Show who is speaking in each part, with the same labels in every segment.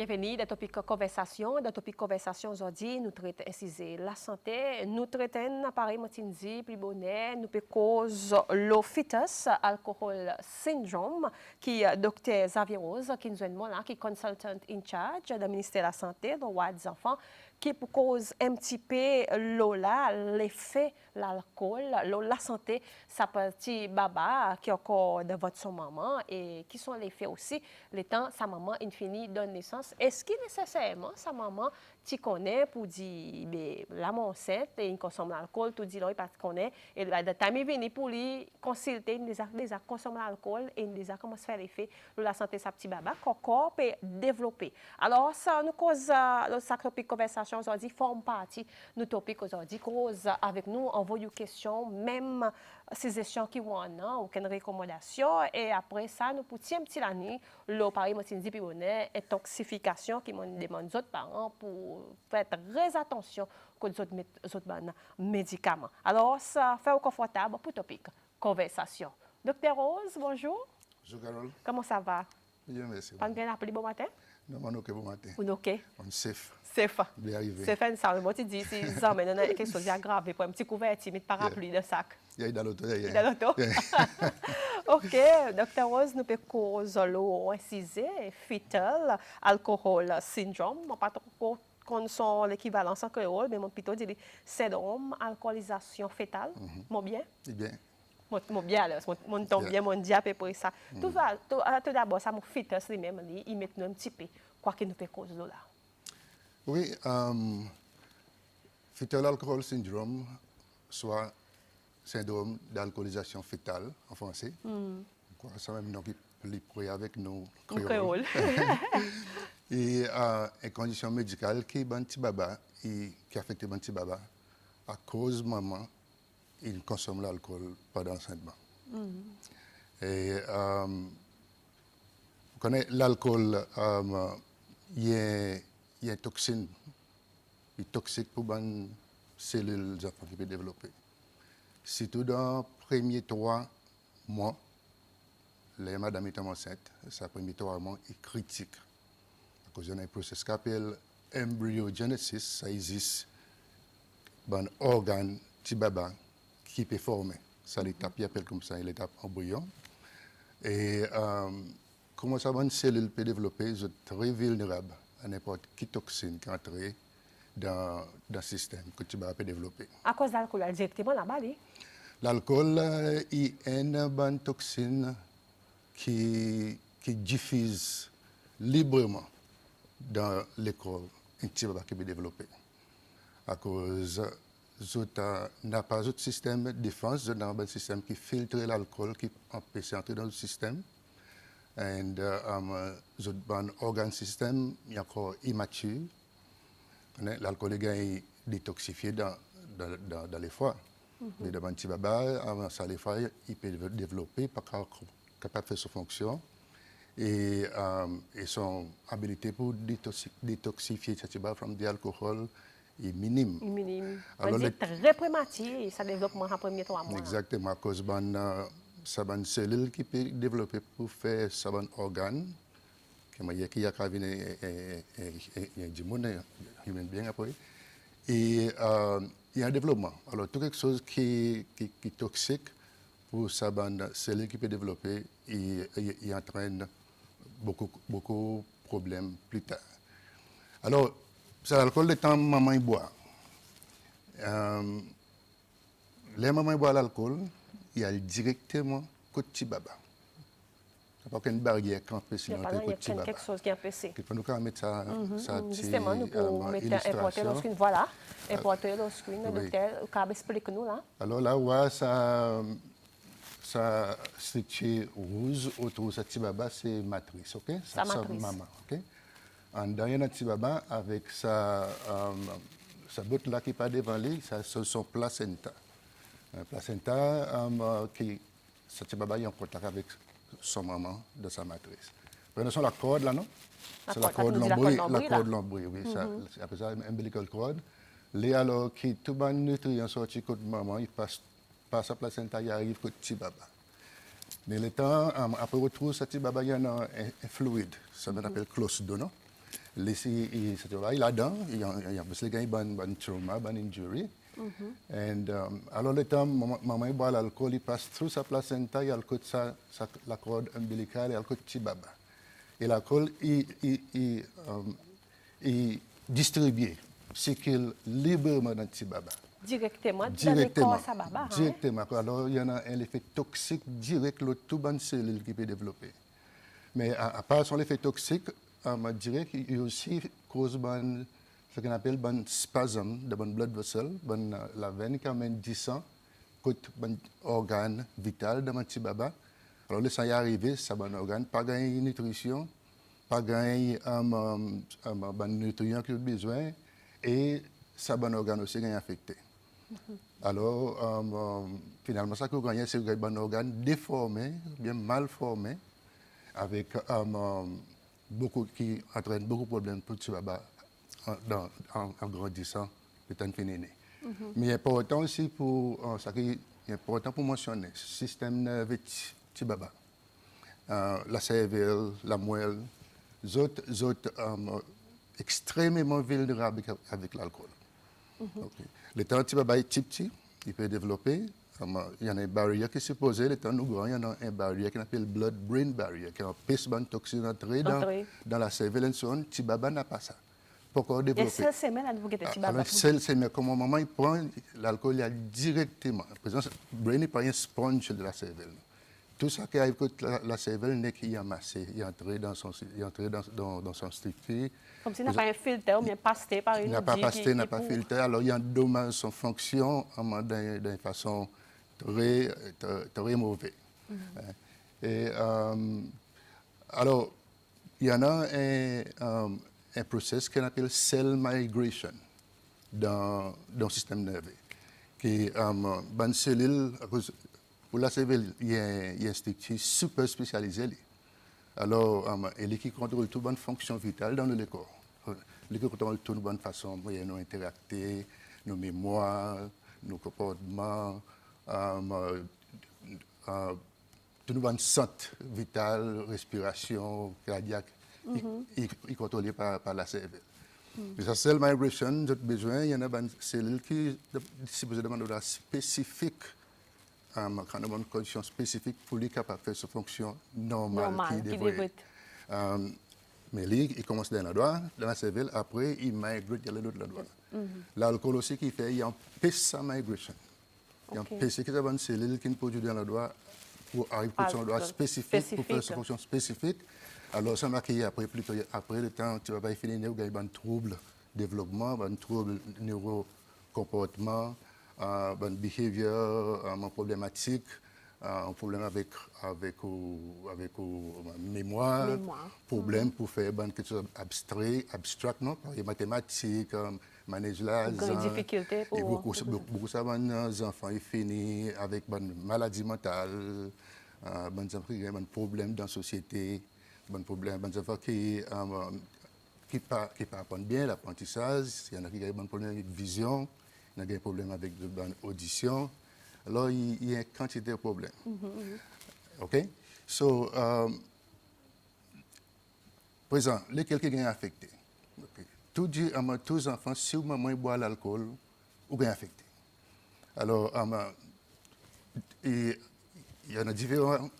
Speaker 1: bienvenue dans topic conversation. Dans topic conversation aujourd'hui, nous traitons ainsi la santé. Nous traitons appareil motinzi, plus bonnet, nous peut cause le fetus alcohol syndrome qui docteur Xavier Rose qui nous est là, qui est consultant in charge du ministère de la santé, de droits des enfants, qui pour cause un petit peu l'ola, l'effet l'alcool, la santé, ça partie baba qui est encore de votre son maman et qui sont les faits aussi, les temps sa maman infini donne naissance. Est-ce qu'il est nécessairement sa maman tu connais pour dire la mon enceinte et il consomme l'alcool, tout dit là il pas connaît et la time venu pour lui consulter déjà consomme l'alcool et déjà comment se faire l'effet la santé sa petit baba corps peut développer. Alors ça nous cause le sacré conversation aujourd'hui forme partie nous topic aujourd'hui cause avec nous envoie une question même ces questions qui ont aucune recommandation et après ça nous pour un petit l'année le pareil moi dit puis bonnet intoxication qui m'ont demande autres parents pour faire très attention aux autres médicaments. Alors ça fait confortable pour topic conversation. Docteur Rose, bonjour.
Speaker 2: Bonjour Carole.
Speaker 1: Comment ça va?
Speaker 2: Bien, merci.
Speaker 1: Pas bien appelé bon matin?
Speaker 2: Non, on est OK bon matin.
Speaker 1: On est OK?
Speaker 2: On est safe.
Speaker 1: Safe.
Speaker 2: Bien arrivé.
Speaker 1: Safe, ça. Moi, tu dis, si ça, mais non, quelque chose d'aggravé pour un petit couverture, mais parapluie de sac.
Speaker 2: Il y a dans l'auto.
Speaker 1: Il y a dans l'auto. OK. Docteur Rose, nous peut causer l'incisé, fetal alcohol syndrome. Je ne sais pas trop qu'on l'équivalence en créole, mais mon plutôt dit syndrome alcoolisation fétale. Mon bien?
Speaker 2: Bien.
Speaker 1: Mon bien, mon tombe bien, mon dia, à peu près ça. Tout d'abord, ça, mon fetus lui-même, il met un petit peu, quoi qu'il nous peut causer là.
Speaker 2: Oui, fetal alcohol syndrome, soit syndrome d'alcoolisation fétale en français. C'est même nom qui est avec nous créoles. Et une condition médicale qui est un petit baba, qui affecte un petit baba à cause de maman. Il consomme l'alcool pendant l'enseignement. Et vous connaissez l'alcool, il y a une toxine, il est toxique pour les cellules qui peuvent développer. Surtout dans les premiers 3 mois, les madame est enceinte, ces premiers 3 mois est critique. À cause d'un processus qui s'appelle embryogenesis, ça existe dans l'organe petit baba qui peut former. Ça l'étape, il appelle comme ça l'étape embryon. Et comment ça, une cellule peut développer, c'est très vulnérable à n'importe quelle toxine qui entre dans le système que tu vas développer.
Speaker 1: À cause de l'alcool, directement là-bas,
Speaker 2: l'alcool est une bonne toxine qui diffuse librement dans le corps intime qui peut développer. À cause n'a pas de système de défense, nous avons un système qui filtre l'alcool, qui empêche d'entrer dans le système. Et notre organe système est encore immature. L'alcool est détoxifié dans les foies. Mais devant un petit baba, ça les foies, il peut développer, pas capable de faire sa fonction. Et son habilité pour détoxifier ce petit baba de l'alcool est minime.
Speaker 1: Alors, c'est très prématuré, ça développement en premier 3 mois.
Speaker 2: Exactement, à cause de cette cellule qui peut développer pour faire ce organe, qui a du monde, bien après. Et il y a un développement. Alors, tout quelque chose qui est toxique pour cette cellule qui peut développer, il entraîne beaucoup de problèmes plus tard. Alors, c'est l'alcool de temps maman y boit. Les mamans boivent l'alcool, il y a directement côté baba. Il n'y a pas qu'une barrière qui empêche l'entrée côté baba.
Speaker 1: Quelque chose qui empêche.
Speaker 2: Il faut nous mettre ça.
Speaker 1: Justement, nous pouvons mettre importer le screen. Voilà, importer le screen. Docteur, explique-nous là.
Speaker 2: Alors là, ouais, ça structure rouge autour de cette baba, c'est matrice, ok?
Speaker 1: Ça matrice.
Speaker 2: Maman, ok? En derrière notre petit baba, avec sa botte là qui pas devant lui, ça c'est son placenta. Un placenta qui ce petit baba est en contact avec son maman de sa matrice. Prenons la corde là, non? C'est la corde l'ombril, oui. C'est après ça, umbilical cord. Les alors qui tout le nutrient sorti côté maman, il passe par sa placenta, il arrive côté petit baba. Mais le temps, après retrouve ce petit baba, il y a un fluide, ça s'appelle clostridium, non? laisser ce travail là-dedans, il y a parce qu'il y a un trauma, un injury. Et alors le temps, maman boit l'alcool, il passe through sa placenta, il alcool la corde ombilicale, il alcool tibaba. Et l'alcool, il distribue ce qu'il librement dans tibaba.
Speaker 1: Directement dans le corps ça baba.
Speaker 2: Directement. Alors il y en a un effet toxique direct, le tout bonne cellule qui peut développer. Mais à part son effet toxique, on dirait qu'il y a aussi cause ce qu'on appelle un spasme de bon blood vessel, la veine qui amène du sang, côté un organe vital de mon petit baba. Alors le sang est arrivé, ça bon organe, pas gagner nutrition, pas gagner bon nutriments qu'il a besoin, et ça bon organe aussi est affecté. Alors finalement ça qu'on gagne, c'est un bon organe déformé, bien mal formé, avec qui entraîne beaucoup de problèmes pour le baba en grandissant, le temps fini. Mais il est important aussi pour ça qui est important pour mentionner, le système nerveux du baba, la cervelle, la moelle, les autres extrêmement vulnérables avec l'alcool. Okay. Le temps du baba est petit, il peut développer. Il y a une barrière qui est supposée, le temps nous grand, il y a une barrière qu'on appelle blood-brain barrier, qui empêche une toxine d'entrer dans la cervelle et son. Tibaba n'a pas ça. Pourquoi développer?
Speaker 1: Et seule semaine, vous avez Tibaba.
Speaker 2: Seule semaine, comme moment il prend l'alcool, il y a directement. Par exemple, le brain n'est pas un sponge de la cervelle. Tout ça qui arrive que la cervelle n'est qu'il y a amassé, il est entré dans son structure.
Speaker 1: Comme s'il n'a pas un filtre, mais pasté par une
Speaker 2: il n'a pas pasté, n'a pas filtré, alors il y a un dommage son fonction d'une façon très mauvaise. Et alors, il y en a un processus qu'on appelle cell migration dans le système nerveux. Qui une cellule, pour la cervelle, il y a une structure super spécialisée. Alors, elle qui contrôle toute bonne fonction vitale dans le corps. Elle contrôle toute bonne façon, nous interacter, nos mémoires, nos comportements, toute bonne santé vitale, respiration, cardiaque, est contrôlée par la cervelle. Mais la cell migration, nous avons besoin, il y en a une cellule qui est demandée spécifique, quand on a une condition spécifique pour lui capable de faire sa fonction normale qui devrait. Mais lui, il commence dans la cervelle, après il migre dans l'autre endroit. L'alcool aussi qui fait, il empêche sa migration. Il empêche que ça une cellule qui produit dans le doigt pour arriver à son doigt spécifique, pour faire sa fonction spécifique. Alors ça m'a créé après le temps, tu vas finir, il y a un trouble développement, un trouble neurocomportement, un behavior, un problématique, un problème avec mémoire, problème pour faire quelque chose abstract, non, par les mathématiques, manager la
Speaker 1: grande difficulté pour
Speaker 2: beaucoup ça les enfants ils finissent avec une maladie mentale, un problème dans la société, un problème des enfants qui apprennent bien l'apprentissage, il y en a qui ont un problème avec vision, il y en a qui ont un problème avec l'audition. Alors, il y a une quantité de problèmes. OK? So, par exemple, lesquels qui sont affectés. Okay. Tous les enfants, si vous boivent l'alcool, vous sont affectés. Alors, il y en a différentes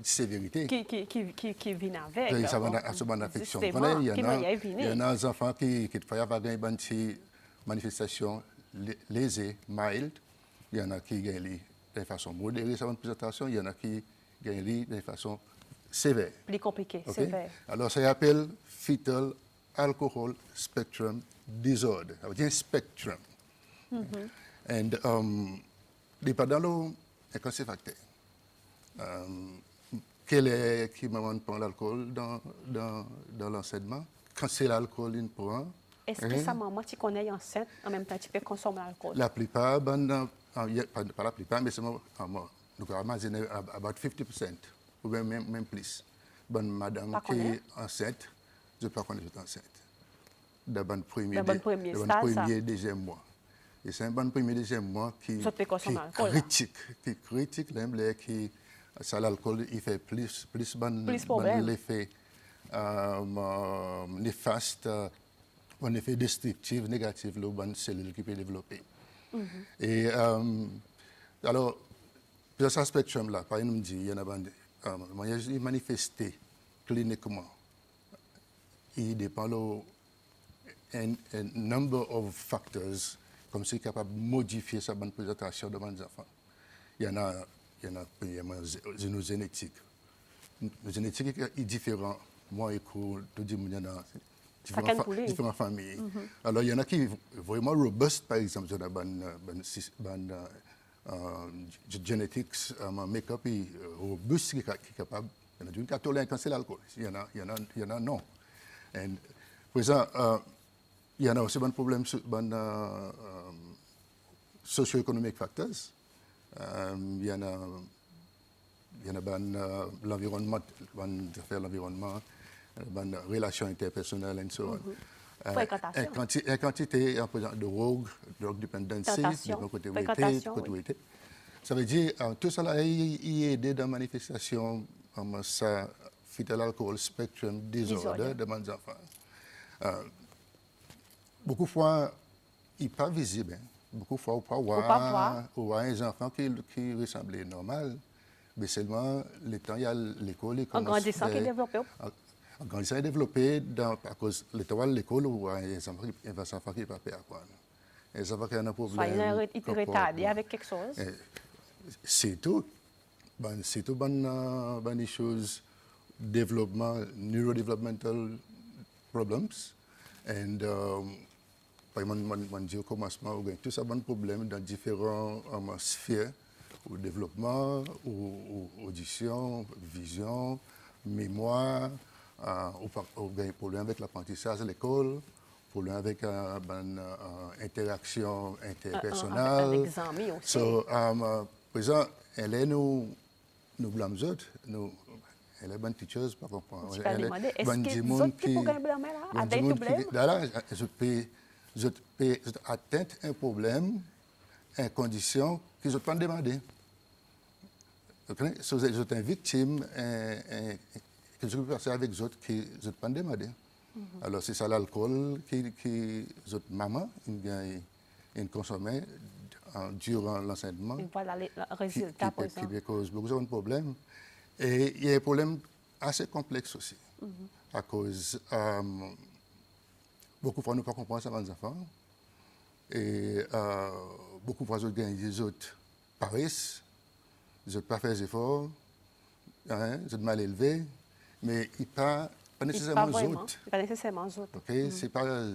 Speaker 2: sévérités.
Speaker 1: Qui viennent avec.
Speaker 2: Ça va une affection. Il y en a des enfants qui font des manifestations lésées, mild. Il y en a qui gagnent de façon modérée sa présentation, il y en a qui gagnent de façon sévère.
Speaker 1: Plus compliqué,
Speaker 2: okay?
Speaker 1: sévère.
Speaker 2: Alors ça s'appelle Fetal Alcohol Spectrum Disorder. Ça veut dire spectrum. Et dépendant de quand c'est facteur. Quel est qui prend l'alcool dans l'enseignement? Quand c'est l'alcool qu'il prend.
Speaker 1: Est-ce que sa maman, tu connais enceinte, en même temps, tu peux consommer l'alcool?
Speaker 2: La plupart, pas la plupart, mais c'est nous avons about 50%, ou même plus. Bonne madame qui est enceinte, je ne sais pas qu'on est enceinte. Dans le premier, deuxième mois. Et c'est un bon premier, deuxième mois qui critique l'alcool, il fait plus l'effet néfaste, un effet destructif, négatif, là, aux cellules qui peuvent développer. Et alors, dans ce spectrum-là, par exemple, il y en a des manifestés cliniquement. Il dépend un number of factors comme c'est capable de modifier sa bonne présentation de mes enfants. Il y en a premièrement, génétique. La génétique est différente. Moi, tout dit, il y en a différentes familles. Alors, il y en a qui sont vraiment robustes, par exemple, il y a une génétique, make-up robuste qui est capable. Il y en a qui sont tolérants quand c'est l'alcool. Il y en a non. Et, par exemple, il y en a aussi un problème socio-économique factors. Il y en a l'environnement, l'environnement, les relations interpersonnelles et so on.
Speaker 1: Fréquentation.
Speaker 2: Quantité de drogue dependency, côté. Ça veut dire tout cela est aidé dans la manifestation de ça fetal alcohol spectrum disorder de mes enfants. Beaucoup de fois, il n'est pas visible. Beaucoup de fois, on peut voir un enfant qui ressemble normal, mais seulement le temps, il y a l'école.
Speaker 1: En grandissant, qui est développé.
Speaker 2: En grandissant, il est développé à cause de l'école où il y a un enfant qui ne peut pas apprendre. Les enfants qui ont un problème.
Speaker 1: Soit il est retardé avec quelque chose.
Speaker 2: C'est tout. C'est tout des choses, développement, neurodevelopmental problems. Et par exemple, au commencement, on a tous ces problèmes dans différentes sphères, au développement, audition, vision, mémoire, on a des problèmes avec l'apprentissage à l'école, problèmes avec l'interaction interpersonnelle.
Speaker 1: Avec l'examen aussi.
Speaker 2: Par exemple, elle est nous blâmons, elle est bonne teacher, pas comprendre.
Speaker 1: Je peux demander, est-ce que vous autres qui pouvez blâmer là, avec le problème?
Speaker 2: Là, je peux atteindre un problème, en condition que je peux demander. Si vous êtes une victime, que je peux passer avec les autres qui je peux demander. Alors, c'est ça l'alcool que votre maman consommait durant l'enseignement.
Speaker 1: Voilà le résultat, par exemple.
Speaker 2: Qui cause beaucoup de problèmes. Et il y a des problèmes assez complexes aussi. À cause, beaucoup de fois, nous ne pouvons pas comprendre ça dans les enfants. Et beaucoup de fois, les autres paressent, les autres ne pas faire des efforts, les autres mal élevés, mais ils ne pas nécessairement les autres.
Speaker 1: Pas nécessairement les autres.
Speaker 2: Okay? C'est pas,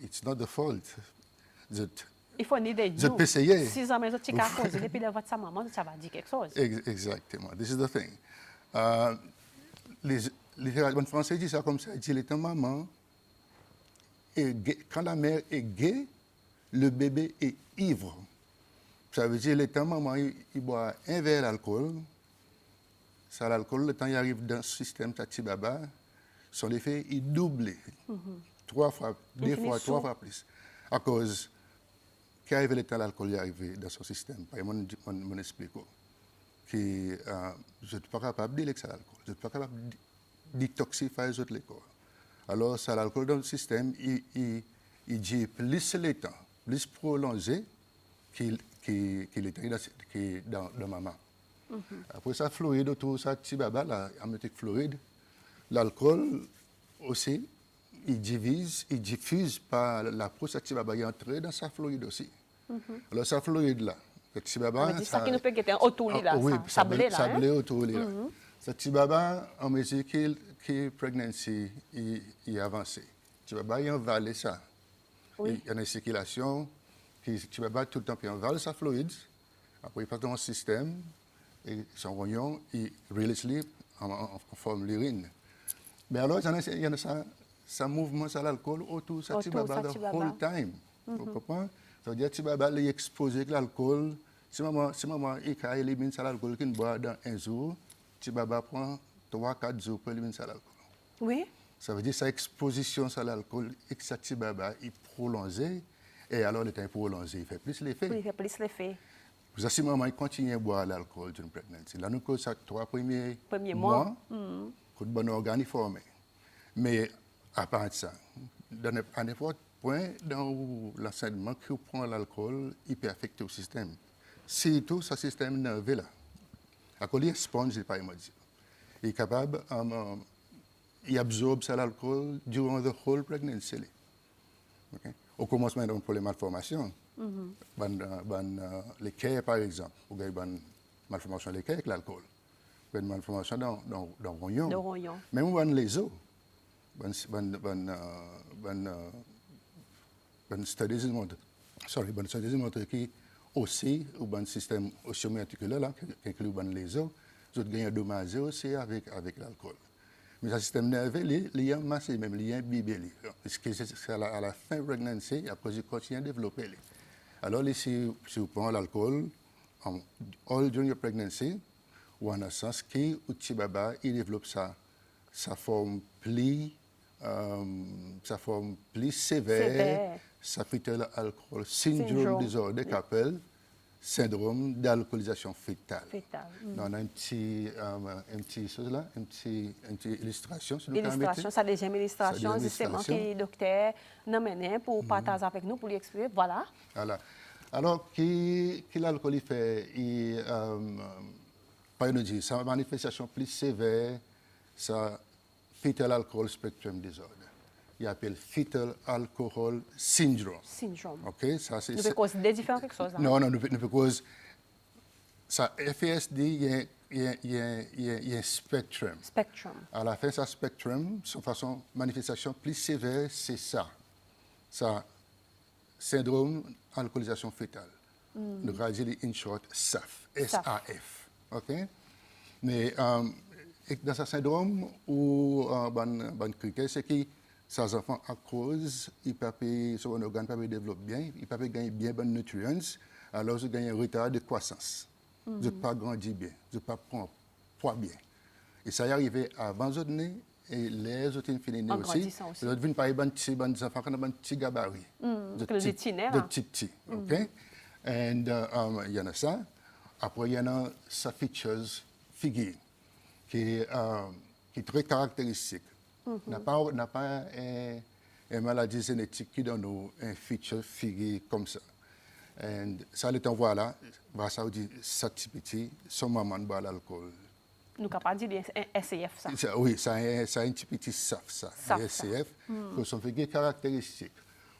Speaker 2: it's not the fault.
Speaker 1: Il faut ni des
Speaker 2: je peux essayer.
Speaker 1: 6 ans, mais tu as causé depuis le vote de sa maman, ça va dire quelque chose.
Speaker 2: Exactement. This is the thing. Les Français disent ça comme ça. Ils disent, l'étant maman, quand la mère est gay, le bébé est ivre. Ça veut dire, l'étant maman, il boit un verre d'alcool. Ça, l'alcool, le temps il arrive dans ce système, ça petit baba, son effet est doublé. 3 fois, 2 fois, 3 fois plus. À cause, quand arrive le temps, l'alcool est arrivé dans son système. Par exemple, mon explique que je ne suis pas capable de dire que c'est l'alcool. Je ne suis pas capable de détoxifier les autres corps. Alors, ça, l'alcool dans le système, il dit plus le temps, plus prolongé qu'il est dans maman. Après ça, fluide autour, ça, petit baba, là, amniotique fluide, l'alcool aussi, il diffuse par la peau, ça, petit baba, il est entré dans sa fluide aussi. Alors, sa fluide là, le petit baba.
Speaker 1: Ça qui nous peut être autour là,
Speaker 2: oui,
Speaker 1: ça blé là.
Speaker 2: Ça blé autour là. Ce petit baba, en mesure que la pregnancy est avancée, le petit baba, il envale ça. Il y a une circulation, le petit baba, tout le temps, il envale sa fluide, après il passe dans un système. Et son rognon, il release en forme l'urine. Mais alors, il y a ça mouvement, ça l'alcool autour, ça tibaba, the whole time. Vous comprenez? Ça veut dire que tibaba est exposé avec l'alcool. Si maman, il élimine ça l'alcool qu'il boit dans un jour, tibaba prend 3-4 jours pour éliminer ça l'alcool.
Speaker 1: Oui.
Speaker 2: Ça veut dire que sa exposition à l'alcool et que ça tibaba est prolongée. Et alors, le temps est prolongé, il fait plus l'effet.
Speaker 1: Oui, il fait plus l'effet.
Speaker 2: Si maman continue à boire l'alcool d'une prégnancy, là nous ça 3 premiers
Speaker 1: mois,
Speaker 2: que bon organe formé. Mais à part de ça, à n'importe point dans l'enseignement qui prend l'alcool, il peut affecter le système. Surtout ce système nerveux là. À cause de sponge, c'est pas dit. Il est capable, il absorbe l'alcool durant the whole pregnancy. Okay? Au commencement, il y a un problème de malformation. Les cœurs, par exemple, il y a une malformation des cœurs avec l'alcool. Il y a une malformation dans le rognon. Même les os. Studies montrent que aussi, un système osseo-articulaire là, qui inclut les os, ils ont gagné dommage aussi avec l'alcool. Mais le système nerveux, il y a massé, même il y a un bébé. Parce que c'est à la fin de la pregnancy, après, il continue à développer. Alors, si vous prenez l'alcool, all during your pregnancy, ou en sens que le petit baba, il développe sa forme plus sévère, ça fait l'alcool syndrome disorder qu'on appelle syndrome d'alcoolisation fétale. On a un petit chose là, une petite illustration.
Speaker 1: Illustration, ça deuxième illustration, justement, que le docteur nous mène pour partager avec nous, pour lui expliquer. Voilà.
Speaker 2: Alors, qui l'alcool fait, par exemple, sa manifestation plus sévère, ça fetal alcohol spectrum disorder. Il appelle fetal alcohol syndrome. OK, ça c'est.
Speaker 1: Nous peut causer des différentes choses.
Speaker 2: Non, nous peut cause ça FASD, il y a un spectrum. À la fin, ça spectrum, son façon manifestation plus sévère, c'est ça. Ça syndrome alcoolisation fétale. Nous allons dire in short SAF, SAF. OK? Mais dans ce syndrome, bon critère, c'est que ces enfants, à cause, son organe ne peut pas développer bien, il ne peut pas gagner bien de nutriments, alors ils gagnent un retard de croissance. Ils ne peuvent pas grandir bien, ils ne peuvent pas prendre poids bien. Et ça y est arrivé avant les autres nés, et les autres finissent aussi. Les autres viennent par des enfants qui ont un petit gabarit. De petits. OK? Et il y en a ça. Après, il y en a sa features figure, qui est très caractéristique. N'a pas une maladie génétique qui donne un feature figure comme ça. Et ça, le temps voilà, ça veut dire ça petit, son maman boit l'alcool.
Speaker 1: Nous sommes capables de dire SCF, ça.
Speaker 2: Oui, ça a un petit SAF, ça. SCF, que son figure caractéristique.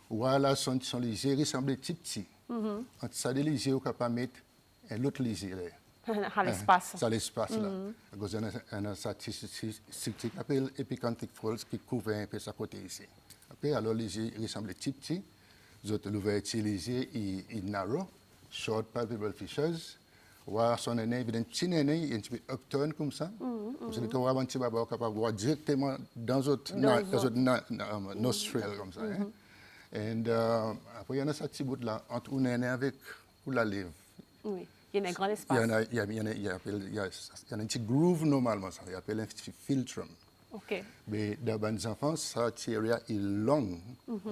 Speaker 2: Voilà, son léger ressemble petit. Entre ça, les légers, on est capable de mettre un autre léger.
Speaker 1: À l'espace.
Speaker 2: Ça, l'espace, là. Parce qu'il y a un statistique qui s'appelle Epicanthic Folds qui couvre un peu sa côté ici. Okay? Alors, léger ressemble petit. Les autres, l'ouverture léger, il narrow, short palpable features. Voir son aîné, il y a un petit aîné, il y a un petit peu upturn comme ça. Comme ça, il y a un petit baba capable de voir directement dans notre nostril comme ça. Et après, il y a un petit bout là, entre un aîné avec la lèvre.
Speaker 1: Oui, il y a un grand espace.
Speaker 2: Il y a un petit groove normalement, ça. Il appelle un petit filtrum.
Speaker 1: OK.
Speaker 2: Mais dans les enfants, ça, area est long.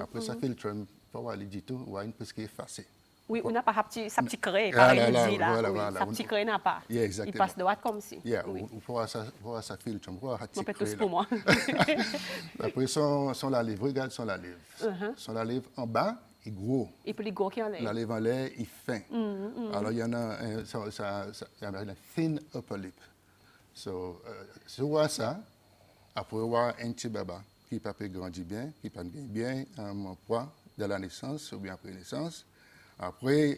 Speaker 2: Après, ça filtrum, pour voir les du tout, on voit une presque effacée.
Speaker 1: Oui, on n'a pas sa petite craie, pareil, il dit là.
Speaker 2: Voilà.
Speaker 1: Sa petite craie n'a pas.
Speaker 2: Yeah, exactement.
Speaker 1: Il passe droit comme si.
Speaker 2: Oui. On peut voir sa filtre, on peut voir sa petite
Speaker 1: craie. Pour moi.
Speaker 2: Après, son la lèvre, regarde son la lèvre. Son la lèvre en bas est gros.
Speaker 1: Et puis, il est gros qui en l'air.
Speaker 2: La lèvre en l'air est fin. Alors, il y en a un thin upper lip. Si on voit ça, après, on voit un petit baba qui peut grandir bien, qui peut gagner bien en poids de la naissance ou bien après naissance. Après,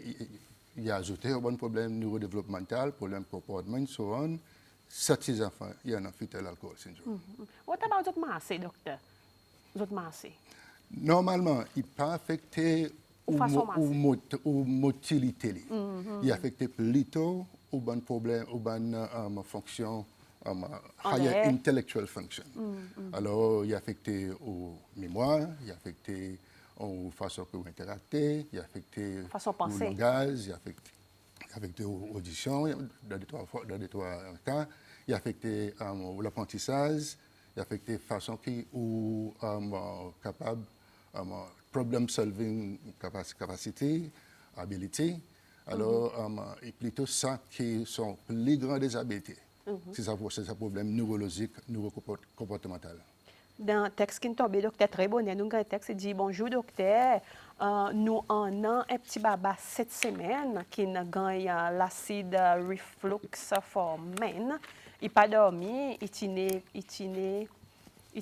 Speaker 2: il y a ajouté un bon problème neurodéveloppemental, problème comportement, souvent, certains enfants, il y a un fetal alcohol syndrome.
Speaker 1: What about les autres massés, docteur? Les autres massés?
Speaker 2: Normalement, il n'est pas affecté aux motilité. Il est affecté plutôt aux bonnes problèmes, aux bonnes fonctions, higher intellectual function. Alors, il est affecté aux mémoires, il est affecté aux façons que vous interactez, il est affecté au langage, il est affecté aux auditions, dans des trois cas, il est affecté à l'apprentissage, il est affecté de façon qui ou capable problem solving capacity, ability. Alors, et plutôt ça qui sont plus grandes des habiletés. C'est ça problème neurologique, neurocomportemental.
Speaker 1: dans le texte qui est tombé, docteur très bon, nous avons un texte qui dit bonjour docteur, nous en avons un petit baba cette semaine qui a gagné l'acide reflux for men. Il n'a pas dormi, il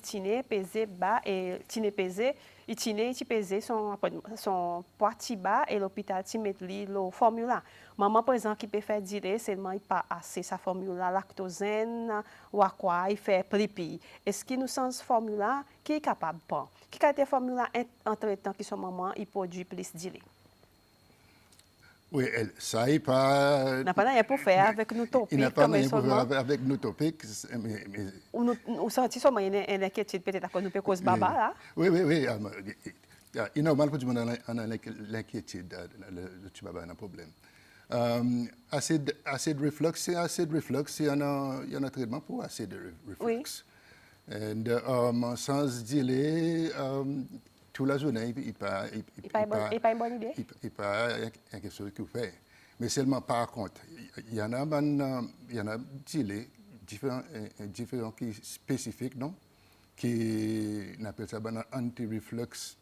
Speaker 1: tient pesé bas et il pesé son poids bas et l'hôpital ti met li le formula. Maman par exemple qui peut faire dire seulement il pas assez sa formula lactosène ou à quoi il fait plipi. Est-ce qu'il nous sens formula qui est capable pas? Qui a été formula entre temps qui son maman il produit plus d'ilé.
Speaker 2: Oui, ça n'est pas.
Speaker 1: N'a pas rien pour faire avec nos topics.
Speaker 2: Il n'a pas rien pour faire avec nos topics.
Speaker 1: Ou senti seulement une inquiétude peut-être à cause nous peut cause baba là.
Speaker 2: Oui, oui, oui. Il est normal pour tout le monde en a l'inquiétude. Le petit baba a un problème. Acide reflux, il y a un traitement pour acide reflux.
Speaker 1: Oui.
Speaker 2: Et sans délai, toute la journée, il pas
Speaker 1: une bonne idée.
Speaker 2: Il pas quelque chose qu'il fait. Mais seulement par contre, il y en a différents qui spécifiques, non? Qui on appelle ça un anti-reflux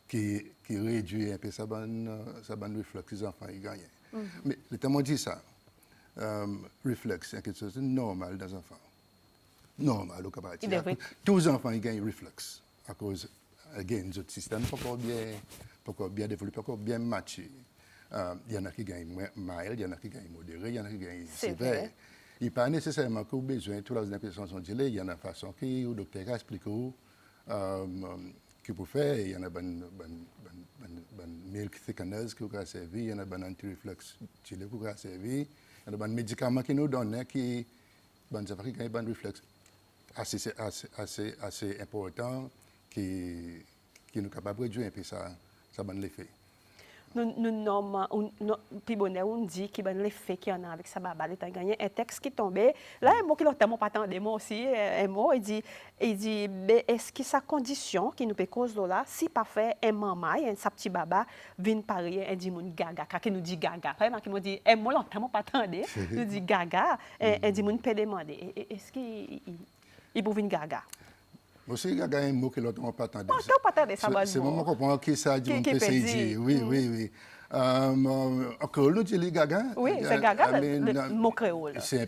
Speaker 2: qui réduit un peu ça reflux les enfants ils gagnent. Mais le temps dit ça, reflux c'est quelque chose de normal dans les enfants. Normal au Cap-Haïti. Tous les enfants ils gagnent reflux à cause notre système pas encore bien développé, pas encore bien matché. Il y en a qui gagnent mild, il y en a qui gagnent modéré, il y en a qui gagnent sévère. Il n'y a pas nécessairement que besoin toutes les impressions sont délai, il y en a façon qui le docteur a expliqué que pour faire, il y en a ban milk thickeners qui ont servi, il y en a ban anti-reflux qui ont servi, il y en a ban médicaments qui nous donnent qui ban reflux assez important qui nous capable de réduire un peu ça ban l'effet.
Speaker 1: Nous nommons, puis bonheur, on dit qu'il y a l'effet qu'il y en a avec sa baba, il a gagné un texte qui tombait. Là, un mot qui l'a pas entendu, moi aussi, un mot, il dit, est-ce que sa condition qui nous peut cause là, si pas fait un maman, un sa petit baba, vient parler, un dit mon gaga, qui nous dit gaga. Vraiment, qui nous dit, un mot longtemps pas entendu, nous dit gaga, un dit mon peut demander, est-ce qu'il peut venir gaga?
Speaker 2: Aussi, il y a un mot que l'autre n'a pas entendu.
Speaker 1: C'est
Speaker 2: moment qu'on comprend qui ça dit, on peut se dire. Oui, oui, oui. Encore, nous disons gaga.
Speaker 1: Oui, c'est gaga, le mot créole.
Speaker 2: C'est un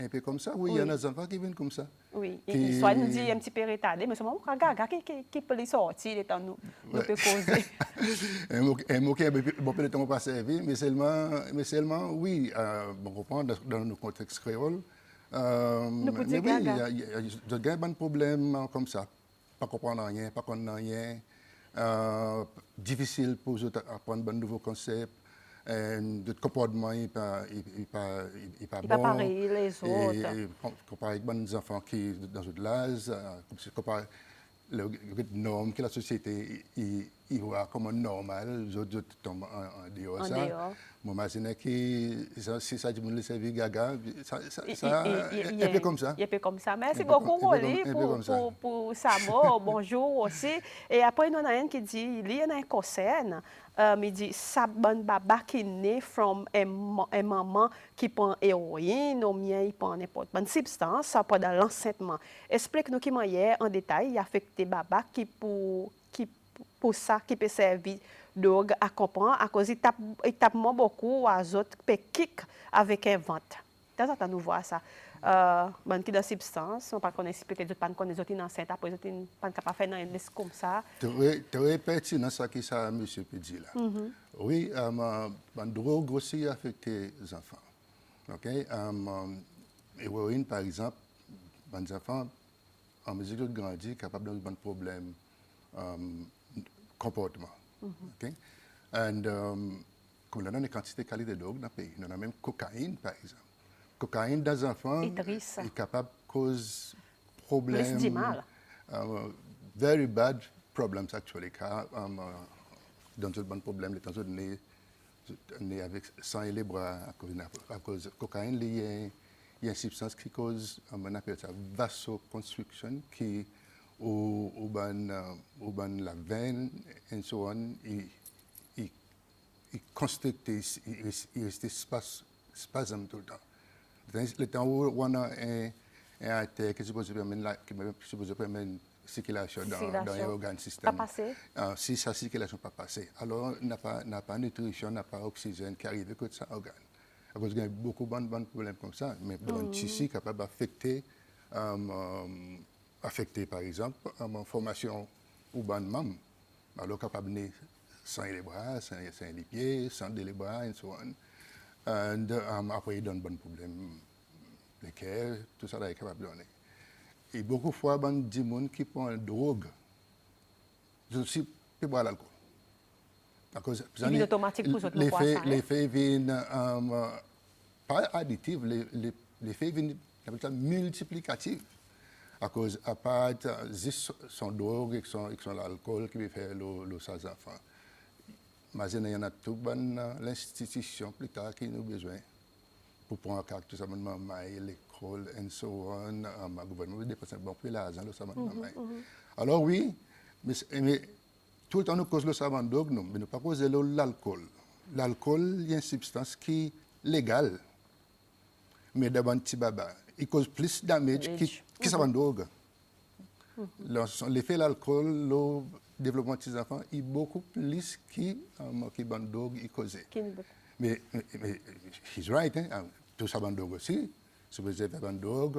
Speaker 2: peu comme ça. Oui, il y en a des enfants qui viennent comme ça.
Speaker 1: Oui, soit nous dit un petit peu retardé, mais c'est moment gaga qui peut les sortir, nous peut causer.
Speaker 2: Un mot qui est bon, peut-être pas servi, mais seulement, oui, on comprend dans le contexte créole.
Speaker 1: Mais oui, il
Speaker 2: y a un problème comme ça. Pas comprendre rien, pas connaître rien. Difficile pour eux d'apprendre de nouveaux concepts. De comportement, il n'est pas bon.
Speaker 1: Pas pareil les autres.
Speaker 2: Comparé avec des enfants qui dans une l'âge, comparé les normes que la société il voit comme normal, les autres tombent en dehors de ça. Moi, j'imagine que si ça dit que servir gaga, ça est un peu comme ça.
Speaker 1: Il est un peu comme ça. Merci beaucoup, Rolly, pour Samo. Bonjour aussi. Et après, il y en a un qui dit, il y a un concerne. Il dit, ça bonne baba qui naît from un maman qui prend héroïne, ou bien il prend n'importe quelle substance, ça pendant l'enseignement. Explique-nous qui hier en détail, il affecte baba qui pour ça qui peut servir donc à comprendre à cause il tape beaucoup aux autres kick avec un ventre. Dans ça nous voir ça. Ban qui dans substance, on pas connaître peut-être pas connaître les autres enceinte après les autres pas capable faire un liste comme ça.
Speaker 2: Très pertinent ça qui ça monsieur peut dire là. Oui, ban drogue grossier affecte les enfants. OK, héroïne par exemple, les enfants en mesure de grandir capable d'avoir un problème comportement. Okay? And comme là, on a une quantité de qualité de drogue dans le pays. On a même cocaïne, par exemple. Cocaïne dans les enfants est capable de causer problèmes. Very bad problems, actually. Car dans un bon problème, les temps on avec sang et les bras à cause de cocaïne, il y a une substance qui cause, on appelle ça vasoconstriction, qui ou la veine et so on, il constricte, il reste spasme tout le temps. Le temps où on a un artère qui est supposé permettre circulation dans
Speaker 1: Circulation.
Speaker 2: l'organe
Speaker 1: Pas
Speaker 2: système.
Speaker 1: passé.
Speaker 2: Si sa circulation pas passée, alors n'a pas nutrition, n'a pas oxygène qui arrive que ça organe. À cause qu'il y a beaucoup de problèmes comme ça, mais dans un tissu capable d'affecter, par exemple, une formation ou ban membre, alors capable de sans les bras, sans les pieds, sans les bras, et so on. Et après, il donne bon problème, les cœurs, tout ça là est capable de donner. Et beaucoup de fois, il y a des gens qui prennent une drogue, je aussi peux boire l'alcool.
Speaker 1: Il vient automatique pour autres quoi ça.
Speaker 2: L'effet vient pas additif, l'effet vient multiplicatif. À cause, à part juste son drogue et son alcool qui veut faire le sans enfants. Mais il y en a tout l'institution plus tard qui nous a besoin pour prendre tout ça, l'école, et so on, le gouvernement dépense bon peu l'argent, alors oui, mais tout le temps nous cause le savant drogue, non, mais nous pas causer l'alcool. L'alcool, il y a une substance qui est légale, mais d'abord baba, il cause plus de damage qui savant drogue. L'effet de l'alcool, le développement des enfants, est beaucoup plus qui ban drogue il cause. Mais he's right, hein? Tout ça ban drogue aussi. Si vous avez ban drogue,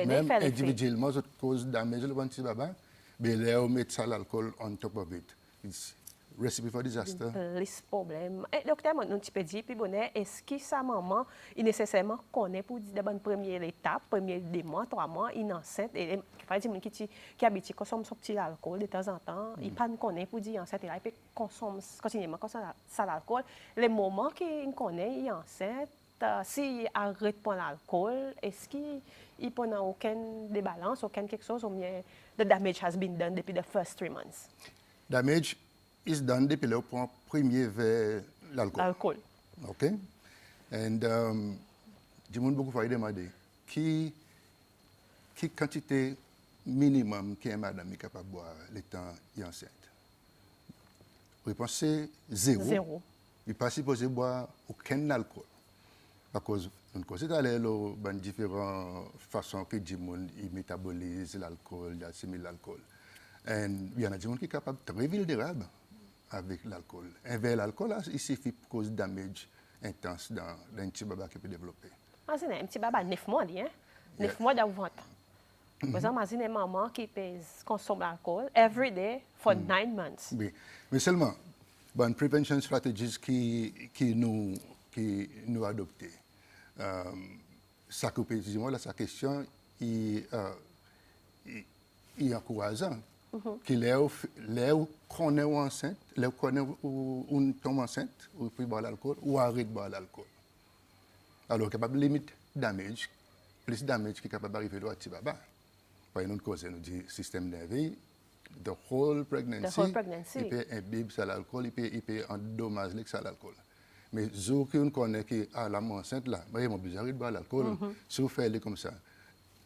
Speaker 2: même individuellement, ça cause damage le ban baba, mais là on met ça l'alcool on top of it. It's recipe for disaster.
Speaker 1: Les problèmes. Et docteur, nous tu peux dire puis bonnet, est-ce que sa maman il nécessairement connaît pour dire d'abord première étape, premier 2 mois, 3 mois, il enceinte et par exemple qui habite consomme son petit alcool de temps en temps, il pas connaît pour dire enceinte et là il peut consomme continuellement comme ça l'alcool. Les moments qu'il connaît il enceinte s'il arrête de prendre l'alcool, est-ce qu'il prend aucun débalance, aucun quelque chose ou bien the damage has been done depuis the first 3 months?
Speaker 2: Damage is done depuis le point premier vers l'alcool.
Speaker 1: L'alcool.
Speaker 2: OK? Et du monde beaucoup fois demander qui quantité minimum qu'un madame est capable de boire le temps est enceinte. Réponse c'est 0.
Speaker 1: 0.
Speaker 2: Il n'est pas supposé boire aucun alcool. À cause nous considérons les différentes façons que du monde métabolise l'alcool, il assimile l'alcool. Et il y en a des gens qui sont capables de très vulnérables avec l'alcool. Et vers l'alcool, il suffit pour cause damage intense dans un petit baba qui peut développer.
Speaker 1: C'est un petit baba 9 mois, hein? 9 mois d'avant. Par exemple, imagine une maman qui consomme l'alcool every day for 9 months.
Speaker 2: Oui, mais seulement, bonne prevention strategies qui nous adoptées. Ça coupe, dis-moi, là, sa question est encourageant. Qu'il est qu'on est enceinte, là qu'on est une tombe enceinte, ou puis boire l'alcool, ou arrête de boire l'alcool. Alors, capable de limiter damage, plus damage qui est capable d'arriver à petit baba. Par une autre cause, nous dit système nerveux, the whole pregnancy, il peut imbibe ça l'alcool, il peut endommager ça l'alcool. Mais ceux qui connaissent que la mort enceinte là, ils ont besoin de boire l'alcool. Si vous faites comme ça,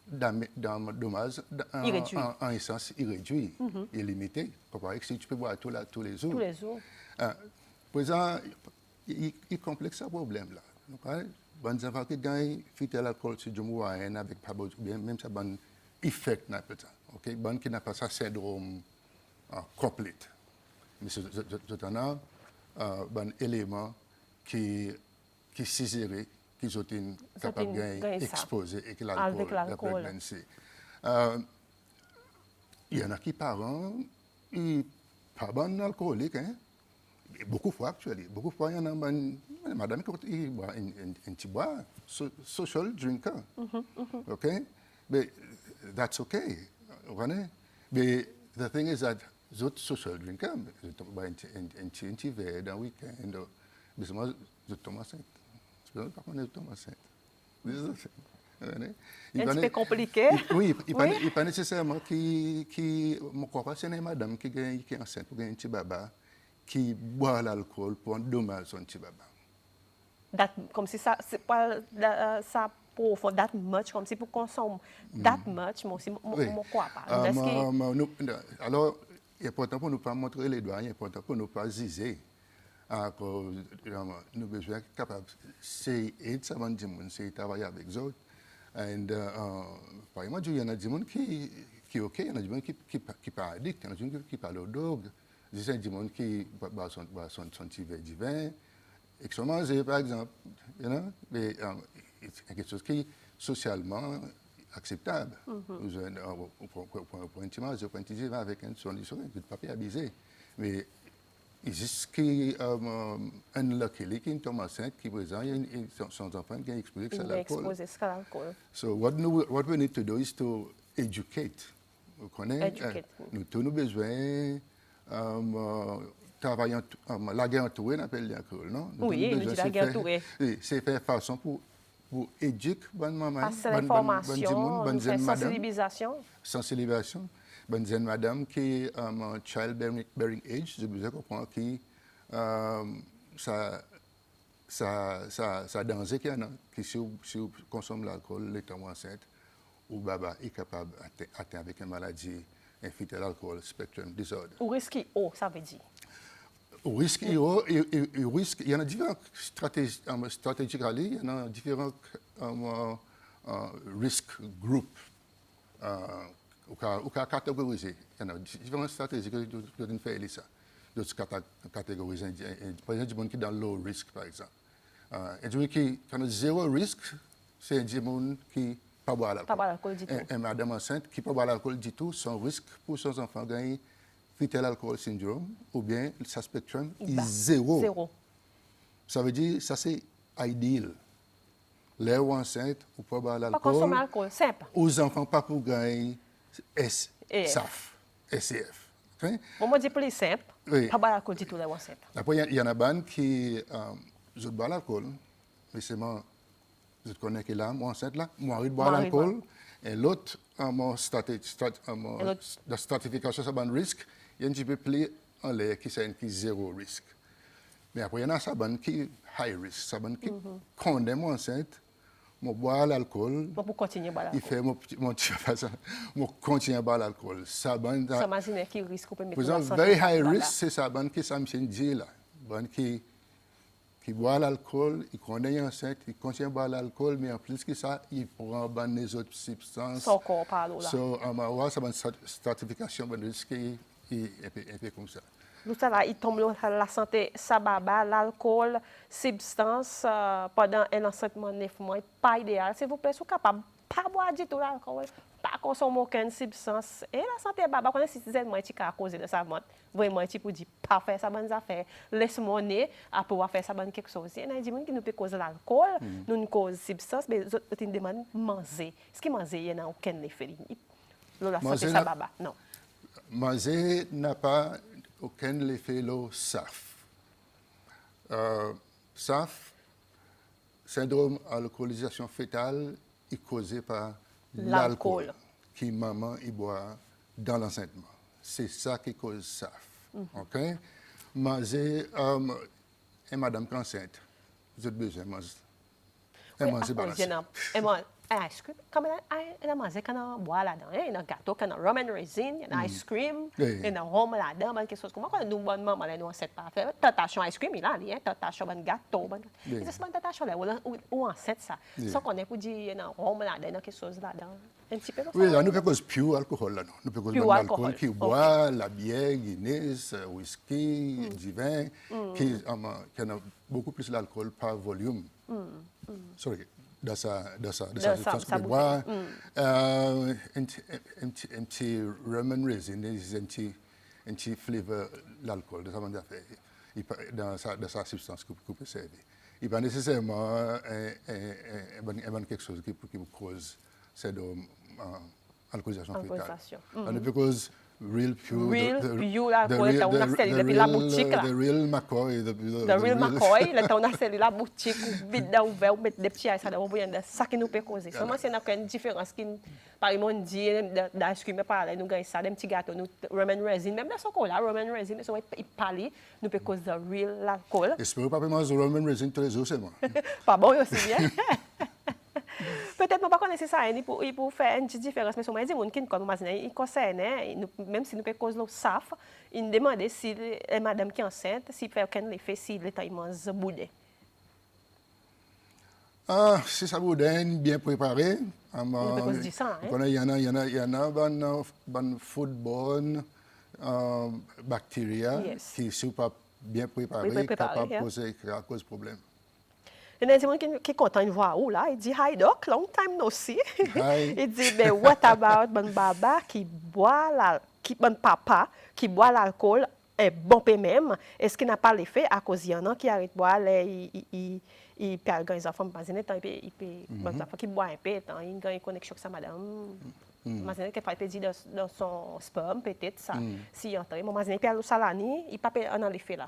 Speaker 2: dommage, en essence, il réduit, il est limité. Comparé que si tu peux boire tous les jours.
Speaker 1: Tous les jours.
Speaker 2: Pour ça, il complexe ce problème là. Bonnes enfants qui gagnent, fêter l'alcool sur du moyen avec pas bien, même ça bon effet n'a pas ça. OK, bon qui n'a pas ça syndrome complet. Mais c'est un bon élément qui ciserait qui sont capables de exposer avec l'alcool, la pregnancy. Il y en a qui parents, ils pas bon alcoolique, hein. Beaucoup de fois actuellement, beaucoup de fois il y en a madame qui boit un petit bois, social drinker, OK, but that's okay, vous voyez. But the thing is that those social drinkers, ils boivent un petit verre dans le week-end, mais c'est moi je tombe enceinte. Je ne sais pas comment je tombe enceinte.
Speaker 1: C'est un petit peu compliqué.
Speaker 2: Oui, il n'est pas nécessairement qui me crois pas, c'est une madame qui est enceinte pour un petit baba qui boit l'alcool pour endommager son petit baba.
Speaker 1: Comme si ça, c'est pas ça pour faire that much, comme si pour consommer that much, moi aussi, moi crois pas.
Speaker 2: Alors, il est important pour nous pas montrer les doigts, il est important pour nous pas ziser. Nous avons besoin d'être capables de travailler avec eux, And, par exemple, il y en a des gens qui OK, il y en a des gens qui pas addicts, il y en a des gens qui parlent aux drogues, il y a des gens qui boivent son petit verre de vin, et qui sont mangés, par exemple. You know? Mais, c'est quelque chose qui est socialement acceptable. Pour un petit manger, pour un petit vin avec un son de papier abusé. Mais il existe un lucky qui tombe enceinte, qui présente, son enfant qui exposé que c'est l'alcool. So what we need to do is to educate. Vous connaissez? Nous tous nos besoins, travailler, la guerre entourée, on appelle l'alcool, non?
Speaker 1: Oui, nous dit la guerre entourée.
Speaker 2: C'est faire façon pour éduquer bonne maman,
Speaker 1: passer l'information,
Speaker 2: bonne
Speaker 1: sensibilisation.
Speaker 2: Sensibilisation. Bonne jeune madame qui est en childbearing age, je vous ai compris que ça danger qu'il y en a, que si vous consommez l'alcool, l'étant enceinte, ou baba est capable d'atteindre avec une maladie infectieux l'alcool, spectrum disorder.
Speaker 1: Ou risque haut, ça veut dire.
Speaker 2: Au risque, il y en a différentes stratégies, il y en a différents risk groups ou catégoriser. Il y en a différentes stratégies que nous faisons ça. D'autres catégoriser. Par exemple, des gens qui sont dans low risk, par exemple. Et des gens qui ont zéro risque, c'est des gens qui ne boivent pas l'alcool du tout. Et madame enceinte qui ne boit pas l'alcool du tout, son risque pour son enfant gagner fetal alcohol syndrome ou bien sa spectrum est zéro. Ça veut dire ça c'est idéal. Les enceintes ou pas boire l'alcool.
Speaker 1: Pas consommer l'alcool, simple.
Speaker 2: Aux enfants pas pour gagner SAF, SCF. Okay?
Speaker 1: Bon, moi, je dis plus simple. Oui. Pas boire l'alcool du tout, les enceintes.
Speaker 2: Après, il y en a ban qui boivent l'alcool, mais c'est moi, je connais que là, moi enceinte là, moi arrête de boire l'alcool, et l'autre, la stratification, c'est un risque, il y a un petit peu plus en l'air qui c'est zéro risque. Mais après, il y en a ça qui est high risk, ça qui condamne moi enceinte. Je bois l'alcool.
Speaker 1: Pour continuer à boire l'alcool.
Speaker 2: Il fait mon continuer à boire l'alcool. Ça
Speaker 1: imagine qui risque pour mettre
Speaker 2: la santé. Very high risk, c'est ça qui ça me dit là. Qui boit l'alcool, il connaît enceinte, il continue à boire l'alcool, mais en plus que ça, il prend les autres substances.
Speaker 1: Son corps parle là.
Speaker 2: So, ça une stratification de risque un peu comme ça.
Speaker 1: Nous ça il tombe la santé, ça baba, l'alcool, substance pendant un enceinte 9 mois, pas idéal. S'il vous plaît, soyez capable pas boire du tout l'alcool, pas consommer aucune substance. Et la santé baba, quand c'est moi qui a causé de ça, vraiment tu peux dire pas faire ça bonne affaire, laisse-moi nez à pouvoir faire ça bonne quelque chose. Il y a des gens qui nous peut causer l'alcool, nous cause substance, mais ils nous demandent manger. Ce qui manger, il n'y a aucun effet. La santé ça baba, non.
Speaker 2: Manger n'a pas aucun effet le SAF. SAF, syndrome alcoolisation fœtale, est causé par l'alcool que maman y boit dans l'enseignement. C'est ça qui cause SAF. OK? Manger, et madame enceinte, vous avez besoin de manger balancé.
Speaker 1: Ice cream, comme elle a mangé quand on boit là-dedans, il y a un gâteau, quand on a rum and raisin, il y a ice cream, il y a un rhum là-dedans, quelque chose comme ça. Quand nous bonne maman là nous en cette pas faire, tentation ice cream il a rien, tentation bon gâteau, bon. C'est ça bonne tentation là ou en cette ça. Ça qu'on est pour dire il y a un rhum là-dedans, quelque chose là-dedans. Un petit peu comme ça.
Speaker 2: Oui, là nous faisons pure alcool là non. Nous faisons alcool qui boit la bière, Guinness, whisky, du vin qui a beaucoup plus d'alcool par volume. Sorry. Dans sa substance que bois, un petit rum and raisin, un petit flavor l'alcool, dans sa substance que vous pouvez servir. Il n'est pas nécessairement quelque chose qui cause cette alcoolisation fœtale. Because real pure depuis la boutique là. The real McCoy,
Speaker 1: the real McCoy, là on a celle la boutique vide ouvert mettre des petits ça dans ça qui nous peut causer. Seulement c'est une différence qui par exemple dit d'ice cream par là nous gagne ça des petits gâteaux nous rum and raisin même dans son cola rum and raisin mais il parle nous peut cause the real alcool.
Speaker 2: Espère pas manger rum and raisin tous les jours seulement.
Speaker 1: Pas bon aussi bien. Peut-être pas connaître ça, il pour faire une petite différence, mais souvent, il y a des gens qui comme il concerne, même si nous peut cause le SAF, il demande si la madame qui est enceinte, s'il fait aucun effet, si le temps il mange boudin.
Speaker 2: Ah, c'est ça, boudin, bien préparé.
Speaker 1: On peut dire ça, hein?
Speaker 2: Il y en a bon foodborne bactéries
Speaker 1: Yes.
Speaker 2: qui ne sont pas bien
Speaker 1: Oui,
Speaker 2: préparées,
Speaker 1: préparé,
Speaker 2: capables de
Speaker 1: yeah.
Speaker 2: causer problème.
Speaker 1: Il y a des gens qui sont contents de voir où là. Il dit, hi doc, long time no see.
Speaker 2: Hi.
Speaker 1: Il dit, mais what about mon baba qui boit mon papa qui boit l'alcool est bon peu même. Est-ce qu'il n'a pas l'effet à cause il y en a qui arrête de boire, il perd les enfants, il peut, les enfants qui boivent un peu, il a une connexion avec sa madame. Imagine qu'il peut dire dans son sperme, peut-être ça. Si il entre, imagine qu'il perd le salani, il peut pas en l'effet là.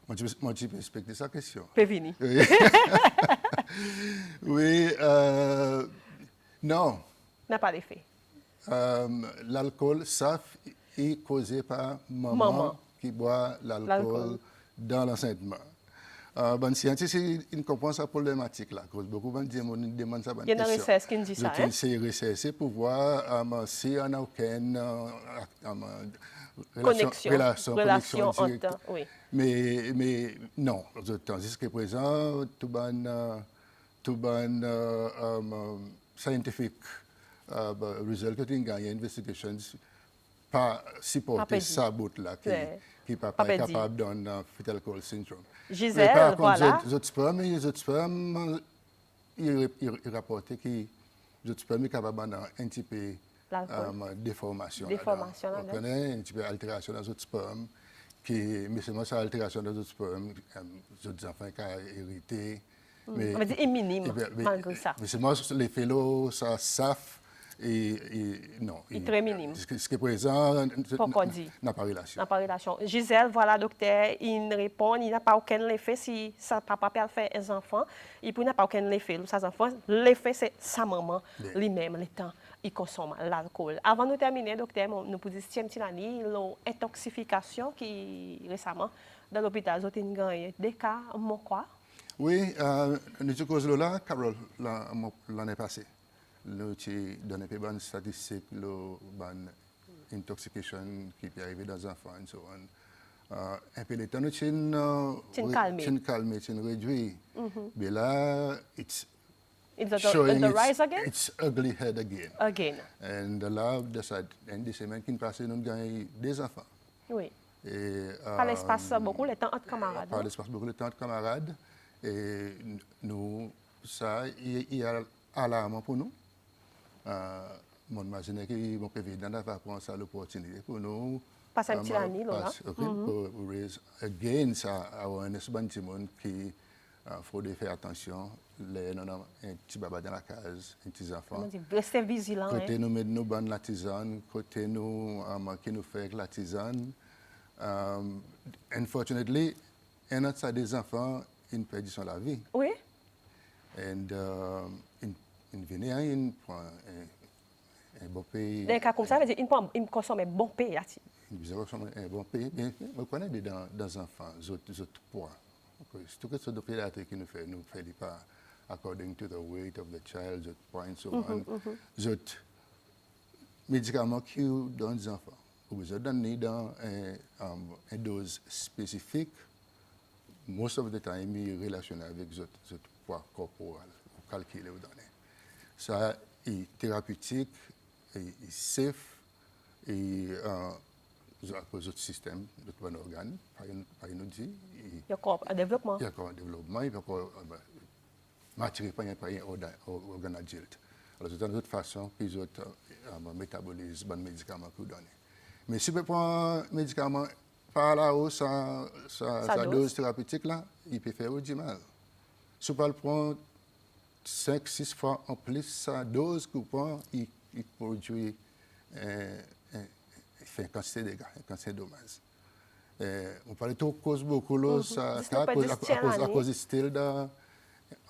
Speaker 2: Moi, tu peux expliquer sa question.
Speaker 1: Peut venir.
Speaker 2: Oui, oui non.
Speaker 1: N'a pas d'effet.
Speaker 2: L'alcool, ça est causé par maman qui boit l'alcool dans l'enseignement. Bon, scientifique, ils comprennent sa problématique là, cause beaucoup de gens demandent ça.
Speaker 1: Il y a une recherche qui dit ça.
Speaker 2: C'est recherché pour voir si on n'a aucune
Speaker 1: relation
Speaker 2: directe.
Speaker 1: entre, oui.
Speaker 2: Mais non, jusqu'à présent, tout scientific result que tu gagnes, investigations, pas supporter ça bout là qui n'est pas capable d'un fetal alcohol syndrome.
Speaker 1: Gisèle,
Speaker 2: par contre,
Speaker 1: voilà.
Speaker 2: les autres spermes, ils rapportent que les autres spermes sont capables d'un un petit peu déformation.
Speaker 1: Déformation,
Speaker 2: on connaît un petit peu altération dans les autres spermes, mais seulement cette altération dans les autres spermes, les autres enfants qui ont hérité.
Speaker 1: Mais, on va dire est minime, malgré ça.
Speaker 2: Mais seulement les félos, ça savent. Non.
Speaker 1: Il est très minime.
Speaker 2: Jusqu'à présent, n'a pas relation.
Speaker 1: N'a pas relation. Gisèle, voilà, docteur, il répond, il n'a pas aucun effet si sa papa peut faire un enfant, il n'a pas aucun effet sur ses enfants. L'effet, c'est sa maman, lui-même, le temps, il consomme l'alcool. Avant de terminer, docteur, nous pouvons dire l'intoxication qui, récemment, dans l'hôpital, nous avons gagné des cas, quoi?
Speaker 2: Oui, nous avons là, Carole, l'année passée. Nous avons donné une statistique de l'intoxication qui peut arriver dans les enfants et so on. Un peu de temps, nous avons calmé, nous réduit. Mais là, it's showing its ugly head again. And là, des semaines qui passent, nous avons gagné des enfants.
Speaker 1: Oui. Par l'espace beaucoup, le temps entre camarades.
Speaker 2: Par l'espace beaucoup, le temps entre camarades. Et nous, ça, il y a alarmant pour nous. Mon imagine que mon président va prendre ça l'opportunité pour nous.
Speaker 1: Passer un petit année, là.
Speaker 2: Pour raise again ça awareness ban petit monde qui faut faire attention les non un petit baba dans la case un petit enfant.
Speaker 1: Restez vigilant.
Speaker 2: Côté nous mettre nous ban la tisane, côté nous qui nous fait la tisane. Unfortunately, un autre des enfants ils perdent la vie.
Speaker 1: Oui.
Speaker 2: Et il vient, il prend un bon pays.
Speaker 1: Dans un cas comme ça, il consomme un bon pays.
Speaker 2: Il consomme un bon pays. On connaît dans les enfants, les autres poids. Tout ce que les pédiatres qui nous fait pas according to the weight of the child, les autres poids et so on. Les autres médicaments qui donnent aux enfants. Vous donnez dans une dose spécifique. Most of the time, il est relationné avec les autres poids corporels. Vous calculez, vous donnez. Ça est thérapeutique, est safe, et à cause d'autres systèmes, d'autres organes, par une dit.
Speaker 1: Il y a encore un développement.
Speaker 2: Il y a encore un développement, il y a encore matière par un organe adulte. Alors, c'est une autre façon que les autres métabolisent les médicaments que vous donnez. Mais si vous prenez un médicament par là-haut, sa dose thérapeutique, là, il peut faire du mal. Si vous prenez 5-6 fois en plus sa dose que vous prenez, il produit une quantité de dégâts, une quantité de dommages. On parle de cause beaucoup là, à cause du style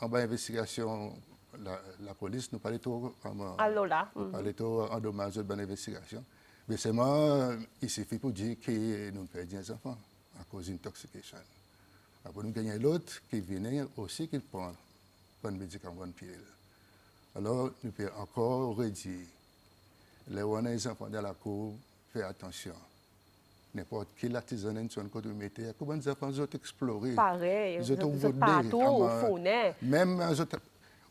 Speaker 2: en bas d'investigation, la police nous parle tout en dommage de l'investigation. Mais seulement, il suffit pour dire que nous perdons des enfants à cause d'intoxication. Après, nous gagnons l'autre qui vient aussi qui prend un médicament, une pilule. Alors, nous pouvons encore redire, les enfants dans la cour, faire attention. N'importe quel artisanat sur côté de métier, comment les enfants ont exploré.
Speaker 1: Pareil, ils ont partout, au fond.
Speaker 2: Même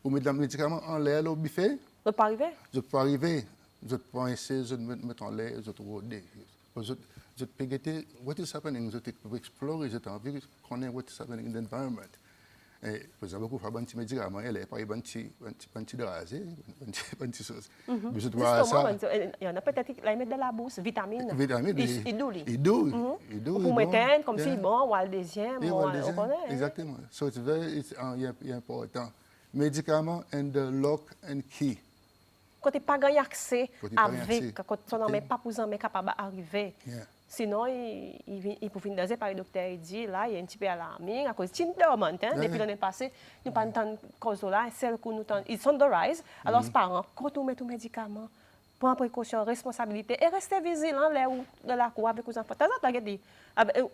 Speaker 2: Ou mettre le médicament en l'air au buffet,
Speaker 1: Vous pas arrivé?
Speaker 2: je peux arriver, je peux penser, je mettre en l'air, je peux rôder. Je peux regarder what is happening, je peux explorer, je peux envie de connaître what is happening in the environment. Et, par exemple, beaucoup de petits médicaments, elle est pas un petit drasé, un petit chose. Mais je dois
Speaker 1: Justement,
Speaker 2: ça.
Speaker 1: il y en a peut-être qui la mettent dans la bouche, vitamines.
Speaker 2: Vitamine,
Speaker 1: Il doux.
Speaker 2: il doux.
Speaker 1: Pour mettre comme si bon, ou le deuxième,
Speaker 2: Yeah,
Speaker 1: on
Speaker 2: well, design,
Speaker 1: connaît.
Speaker 2: exactement. So it's very important. Médicaments and the lock and key.
Speaker 1: Quand tu n'as pas gagné accès
Speaker 2: Quand tu n'as pas gagné
Speaker 1: avec,
Speaker 2: accès.
Speaker 1: quand tu n'as pas pour mais capable d'arriver.
Speaker 2: Yeah.
Speaker 1: Sinon, il peut venir par le docteur, il dit, là, il y a un petit peu alarmé, à cause de Tinderman, depuis l'année passée, nous pas tant cause là, celle que nous ils sont de rise. Alors, parents, quand on met tout médicament, prends précaution, responsabilité, et restez vigilant là où de la cour avec les enfants. T'as ça, dit,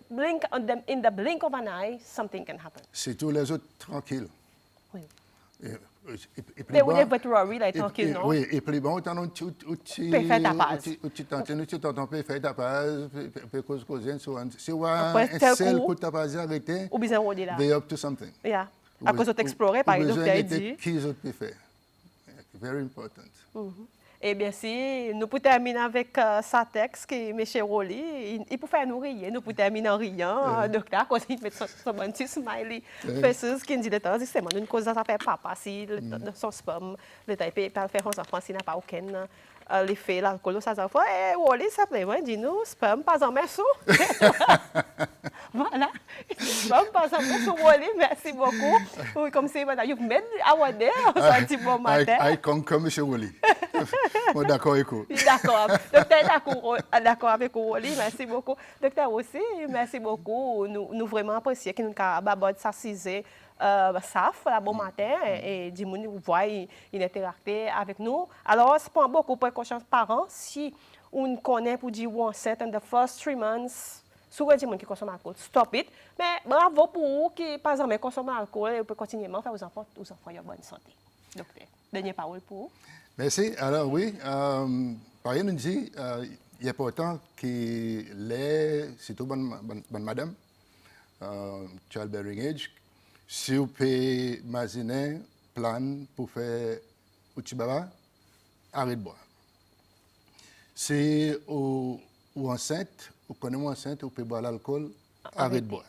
Speaker 1: blink in the blink of an eye, something can happen.
Speaker 2: C'est tous les autres tranquilles.
Speaker 1: Oui.
Speaker 2: Et
Speaker 1: They would have worry, like, tranquille, non?
Speaker 2: Oui, et puis bon, tu as tu
Speaker 1: fait ta paz.
Speaker 2: tu t'entends faire ta paz, cause si on
Speaker 1: Après,
Speaker 2: un
Speaker 1: tel
Speaker 2: seul
Speaker 1: coup,
Speaker 2: coup ta paz arrêté,
Speaker 1: ou bien on dit là.
Speaker 2: they up to something.
Speaker 1: Yeah. À cause de explorer, par le docteur dit.
Speaker 2: Qui autres peut faire? Very important.
Speaker 1: Eh bien, si nous pouvons terminer avec sa texte qui est M. Roli, il peut faire nous rire. Nous pouvons terminer en riant. Docteur, quand il met son petit smiley faces, qui dit de temps, c'est une cause ça fait papa, si son sperme, le type peut faire aux enfants s'il n'a pas aucun l'effet, l'alcool aux enfants. Et Roli, simplement, dit-nous, sperme, pas en merceau. Voilà. Sperme, pas en merceau, Roli, merci beaucoup. Oui, comme c'est, voilà, you've made our day, un petit bon matin.
Speaker 2: I concur, M. Woli. Moi, d'accord avec vous.
Speaker 1: D'accord. Docteur, d'accord avec vous, Oli. Merci beaucoup. Docteur aussi, merci beaucoup. Nous vraiment apprécions que nous avons ça cisé. Saf, la bon matin, et du monde vous voyez, il interacte avec nous. Alors, c'est pas beaucoup de précautions parents. Si on connaît pour dire ou enceinte in the first 3 months, souvent des gens qui consomment l'alcool, stop it. Mais bravo pour vous qui, par exemple, consomment l'alcool et vous pouvez continuer à faire aux enfants en bonne santé. Docteur, dernière parole pour vous.
Speaker 2: Merci. Alors oui, par exemple, nous dit, il est important que surtout bonne madame, childbearing age, si vous pouvez imaginer plan pour faire Uchibaba, arrête de boire. Si vous enceinte, vous connaissez enceinte, vous pouvez boire l'alcool, arrête de boire.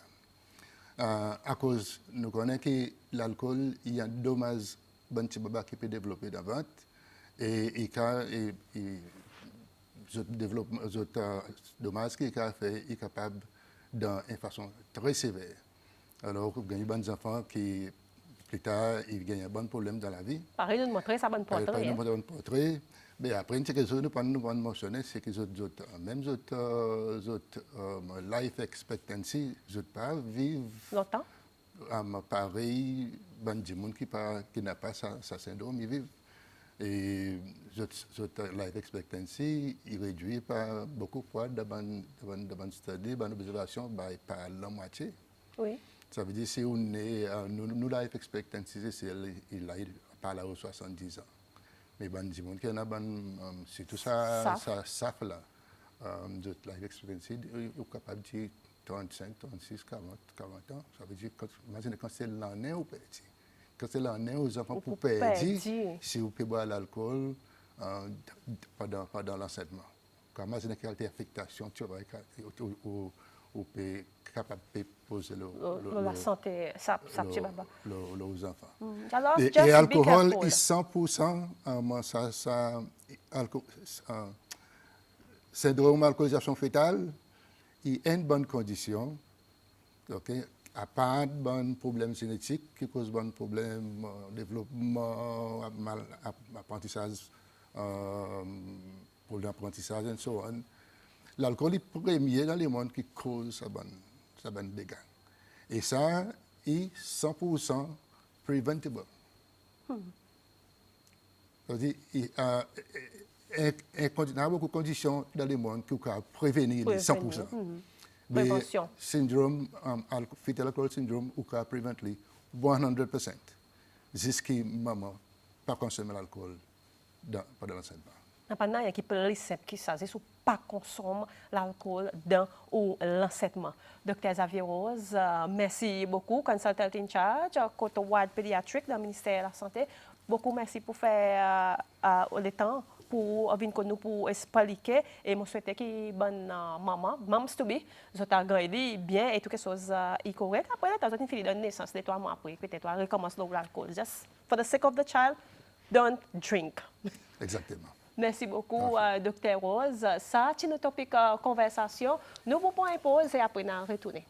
Speaker 2: À cause, nous connaissons que l'alcool, il y a un dommage bon Uchibaba qui peut développer dans le ventre. Et je développe d'autres dommages qui est capable d'une façon très sévère. Alors, vous avez des enfants qui, plus tard, ils gagnent un bon problème dans la vie.
Speaker 1: Pareil, nous montrer ça bonne portrait.
Speaker 2: Bon portrait. Mais après, une chose que nous pouvons mentionner, c'est que même life expectancy, je ne peux pas vivre
Speaker 1: longtemps.
Speaker 2: Pareil, des gens qui n'ont pas ce syndrome, ils vivent. Et notre life expectancy il réduit par beaucoup de fois dans une study, dans une observation, par la moitié.
Speaker 1: Oui.
Speaker 2: Ça veut dire que si on est, nous life expectancy, il a par là aux 70 ans. Mais ben, dis-moi qu'il y en a c'est tout ça, ça là. Notre life expectancy est capable de dire 35, 36, 40 ans. Ça veut dire que, imaginez quand c'est l'année ou petit. Quand c'est l'année aux enfants pour perdre, si vous pouvez boire l'alcool pendant l'enseignement. Quand imaginez quelle affectation tu vas ou capable de poser
Speaker 1: la santé, ça
Speaker 2: aux enfants.
Speaker 1: Alors,
Speaker 2: et l'alcool est 100%, syndrome d'alcoolisation fœtale, il est une bonne condition. Okay? À part de problèmes génétiques qui causent des problèmes développement, apprentissage, problèmes d'apprentissage et so on. L'alcool est le premier dans le monde qui cause ça bon dégâts. Et ça est 100% preventable. C'est-à-dire, il y a beaucoup de conditions dans le monde qui peuvent prévenir les 100%.
Speaker 1: Prévention.
Speaker 2: Syndrome, fetal alcohol syndrome, ou peut prévenir 100%. Jusqu'à maman pas consommer l'alcool pendant l'enseignement.
Speaker 1: Pendant, il y a qui plus simple qui ça, c'est ne pas consommer l'alcool dans ou l'enseignement. Docteur Xavier Rose, merci beaucoup, consultant in charge, côté ward pédiatrique dans le ministère de la Santé. Beaucoup merci pour faire le temps pour venir nous pour expliquer et je souhaite que bonne maman to be je t'ai grandi bien et tout quelque chose est correct après là tu as fini de naissance de 3 mois après peut-être tu recommences l'alcool just for the sake of the child don't drink.
Speaker 2: Exactement.
Speaker 1: Merci beaucoup, Dr. Rose. Ça, c'est notre topic conversation. Nous vous prenons une pause et après, nous retourner.